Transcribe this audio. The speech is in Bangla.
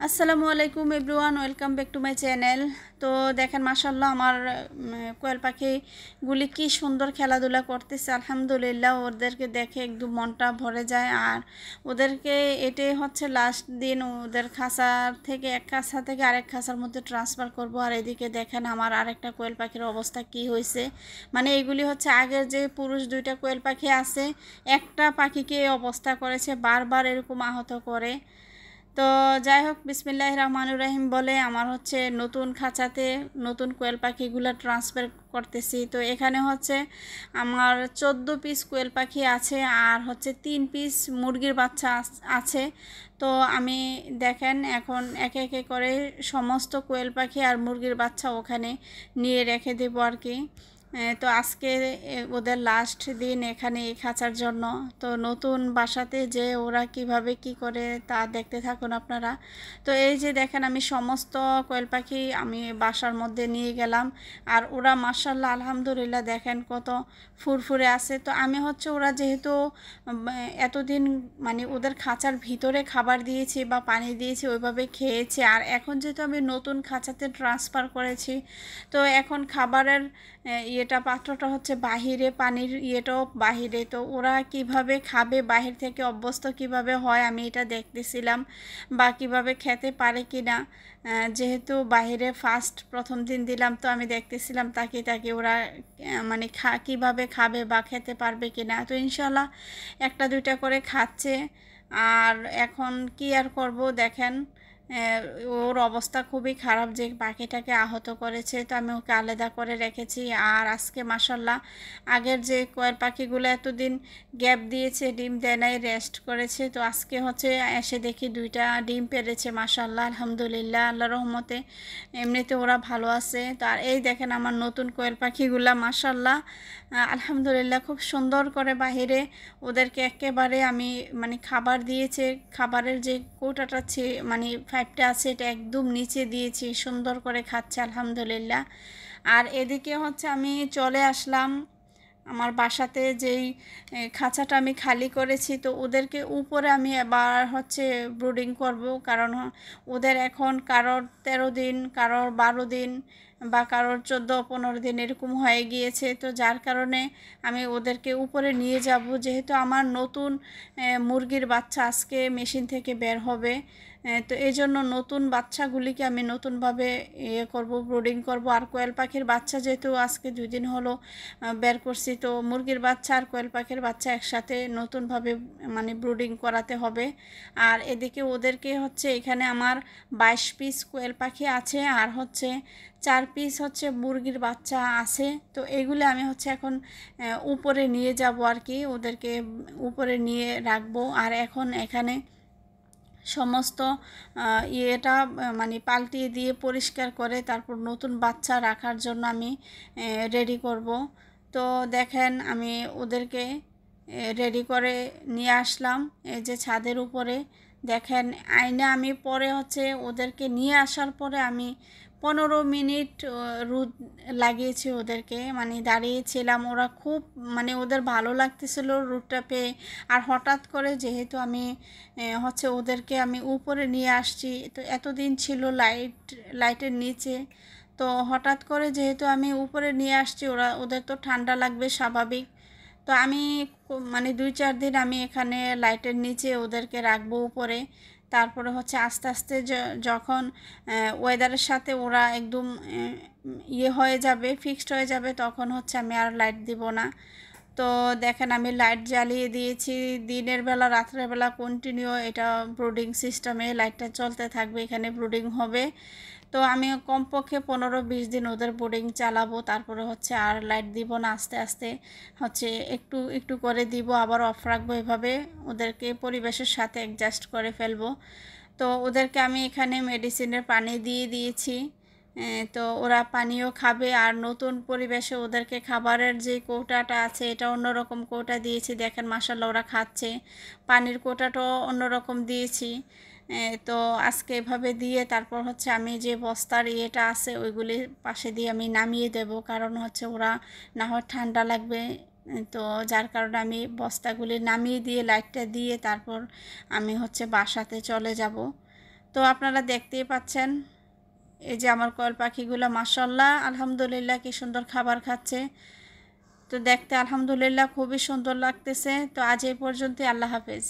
আসসালামু আলাইকুম everyone, welcome back to my channel. তো দেখেন মাশাআল্লাহ আমার কোয়েল পাখিগুলি কি সুন্দর খেলাধুলা করতেছে। আলহামদুলিল্লাহ, ওদেরকে দেখে একদম মনটা ভরে যায়। আর ওদেরকে এটাই হচ্ছে লাস্ট দিন, ওদের খাঁচার থেকে এক খাঁচা থেকে আরেক খাঁচার মধ্যে ট্রান্সফার করব। আর এদিকে দেখেন আমার আরেকটা কোয়েল পাখির অবস্থা কি হয়েছে। মানে এইগুলি হচ্ছে আগের যে পুরুষ দুইটা কোয়েল পাখি আছে, একটা পাখিকে এই অবস্থা করেছে, বারবার এরকম আহত করে। তো যাই হোক, বিসমিল্লাহির রহমানির রহিম বলে আমার হচ্ছে নতুন খাঁচাতে নতুন কোয়েল পাখিগুলো ট্রান্সফার করতেছি। তো এখানে হচ্ছে আমার 14 পিস কোয়েল পাখি আছে, আর হচ্ছে 3 পিস মুরগির বাচ্চা আছে। তো আমি দেখেন এখন একে একে করে সমস্ত কোয়েল পাখি আর মুরগির বাচ্চা ওখানে নিয়ে রেখে দেবো আর কি। তো আজকে ওদের লাস্ট দিন এখানে এই খাঁচার জন্য। তো নতুন বাসাতে যে ওরা কিভাবে কি করে তা দেখতে থাকুন আপনারা। তো এই যে দেখেন আমি সমস্ত কোয়েল পাখি আমি বাসার মধ্যে নিয়ে গেলাম। আর ওরা মাশাআল্লাহ আলহামদুলিল্লাহ দেখেন কত ফুরফুরে আছে। তো আমি হচ্ছে ওরা যেহেতু এতদিন মানে ওদের খাঁচার ভিতরে খাবার দিয়েছি বা পানি দিয়েছি, ওইভাবে খেয়েছে। আর এখন যেহেতু আমি নতুন খাঁচাতে ট্রান্সফার করেছি, তো এখন খাবারের ইয়েটা পাত্রটা হচ্ছে বাহিরে, পানির ইয়েটাও বাহিরে। তো ওরা কিভাবে খাবে, বাহির থেকে অভ্যস্ত কিভাবে হয় আমি এটা দেখতেছিলাম, বা কিভাবে খেতে পারে কি না। যেহেতু বাহিরে ফার্স্ট প্রথম দিন দিলাম, তো আমি দেখতেছিলাম তাকে তাকে ওরা মানে কীভাবে খাবে বা খেতে পারবে কি না। তো ইনশাল্লাহ একটা দুইটা করে খাচ্ছে। আর এখন কি আর করব, দেখেন ওর অবস্থা খুবই খারাপ যে পাখিটাকে আহত করেছে। তো আমি ওকে আলাদা করে রেখেছি। আর আজকে মাশাল্লাহ আগের যে কোয়েল পাখিগুলো এতদিন গ্যাপ দিয়েছে, ডিম দেয় নাই, রেস্ট করেছে, তো আজকে হচ্ছে এসে দেখি 2টা ডিম পেরেছে মাশাল্লাহ আলহামদুলিল্লাহ, আল্লাহর রহমতে। এমনিতে ওরা ভালো আছে। তো আর এই দেখেন আমার নতুন কোয়েল পাখিগুলা মাশাল্লাহ আলহামদুলিল্লাহ খুব সুন্দর করে বাহিরে ওদেরকে একেবারে আমি মানে খাবার দিয়েছে, খাবারের যে কৌটাটা মানে পাইপটা আছে এটা একদম নিচে দিয়েছি, সুন্দর করে খাচ্ছে আলহামদুলিল্লাহ। আর এদিকে হচ্ছে আমি চলে আসলাম আমার বাসাতে, যেই খাঁচাটা আমি খালি করেছি। তো ওদেরকে উপরে আমি এবার হচ্ছে ব্রুডিং করব, কারণ ওদের এখন কারোর 13 দিন, কারোর 12 দিন, বা কারোর 14-15 দিন এরকম হয়ে গিয়েছে। তো যার কারণে আমি ওদেরকে উপরে নিয়ে যাব, যেহেতু আমার নতুন মুরগির বাচ্চা আজকে মেশিন থেকে বের হবে। তো এই জন্য নতুন বাচ্চাগুলিকে আমি নতুনভাবে করব, ব্রুডিং করব। আর কোয়েল পাখির বাচ্চা যেহেতু আজকে 2 দিন হলো বের করছি, তো মুরগির বাচ্চা আর কোয়েল পাখির বাচ্চা একসাথে নতুনভাবে মানে ব্রুডিং করাতে হবে। আর এদিকে ওদেরকে হচ্ছে এখানে আমার 22 পিস কোয়েল পাখি আছে, আর হচ্ছে 4 পিস হচ্ছে মুরগির বাচ্চা আছে। তো এগুলো আমি হচ্ছে এখন উপরে নিয়ে যাব আর কি, ওদেরকে উপরে নিয়ে রাখবো। আর এখন এখানে সমস্ত ইয়েটা মানে পাল্টিয়ে দিয়ে পরিষ্কার করে তারপর নতুন বাচ্চা রাখার জন্য আমি রেডি করব। তো দেখেন আমি ওদেরকে রেডি করে নিয়ে আসলাম এই যে ছাদের উপরে। দেখেন আয়না আমি পরে হচ্ছে ওদেরকে নিয়ে আসার পরে আমি 15 মিনিট রোদ লাগিয়েছি ওদেরকে, মানে দাঁড়িয়েছিলাম। ওরা খুব মানে ওদের ভালো লাগতেছিল রোদটা পেয়ে। আর হঠাৎ করে যেহেতু আমি হচ্ছে ওদেরকে আমি উপরে নিয়ে আসছি, তো এতদিন ছিল লাইটের নিচে। তো হঠাৎ করে যেহেতু আমি উপরে নিয়ে আসছি, ওদের তো ঠান্ডা লাগবে স্বাভাবিক। তো আমি মানে 2-4 দিন আমি এখানে লাইটের নিচে ওদেরকে রাখবো উপরে। তারপরে হচ্ছে আস্তে আস্তে যখন ওয়েদারের সাথে ওরা একদম ইয়ে হয়ে যাবে, ফিক্সড হয়ে যাবে, তখন হচ্ছে আমি আর লাইট দিব না। তো দেখেন আমি লাইট জ্বালিয়ে দিয়েছি দিনের বেলা, রাত্রের বেলা কন্টিনিউ এটা ব্রুডিং সিস্টেমে লাইটটা চলতে থাকবে, এখানে ব্রুডিং হবে। তো আমি কমপক্ষে 15-20 দিন ওদের ব্রুডিং চালাবো, তারপরে হচ্ছে আর লাইট দিব না, আস্তে আস্তে হচ্ছে একটু একটু করে দিব, আবার অফ রাখবো। এভাবে ওদেরকে পরিবেশের সাথে অ্যাডজাস্ট করে ফেলবো। তো ওদেরকে আমি এখানে মেডিসিনের পানি দিয়ে দিয়েছি। তো ওরা পানিও খাবে। আর নতুন পরিবেশে ওদেরকে খাবারের যে কৌটাটা আছে এটা অন্যরকম কৌটা দিয়েছি, দেখেন মাশাআল্লাহ ওরা খাচ্ছে। পানির কৌটাটাও অন্যরকম দিয়েছি। তো আজকে এভাবে দিয়ে তারপর হচ্ছে আমি যে বস্তার ইয়েটা আছে ওইগুলি পাশে দিয়ে আমি নামিয়ে দেব, কারণ হচ্ছে ওরা না হয় ঠান্ডা লাগবে। তো যার কারণে আমি বস্তাগুলি নামিয়ে দিয়ে লাইটটা দিয়ে তারপর আমি হচ্ছে বাসাতে চলে যাব। তো আপনারা দেখতেই পাচ্ছেন এই যে আমার কোয়েল পাখিগুলো মাশাআল্লাহ আলহামদুলিল্লাহ কি সুন্দর খাবার খাচ্ছে। তো দেখতে আলহামদুলিল্লাহ খুবই সুন্দর লাগতেছে। তো আজ এই পর্যন্তই, আল্লাহ হাফেজ।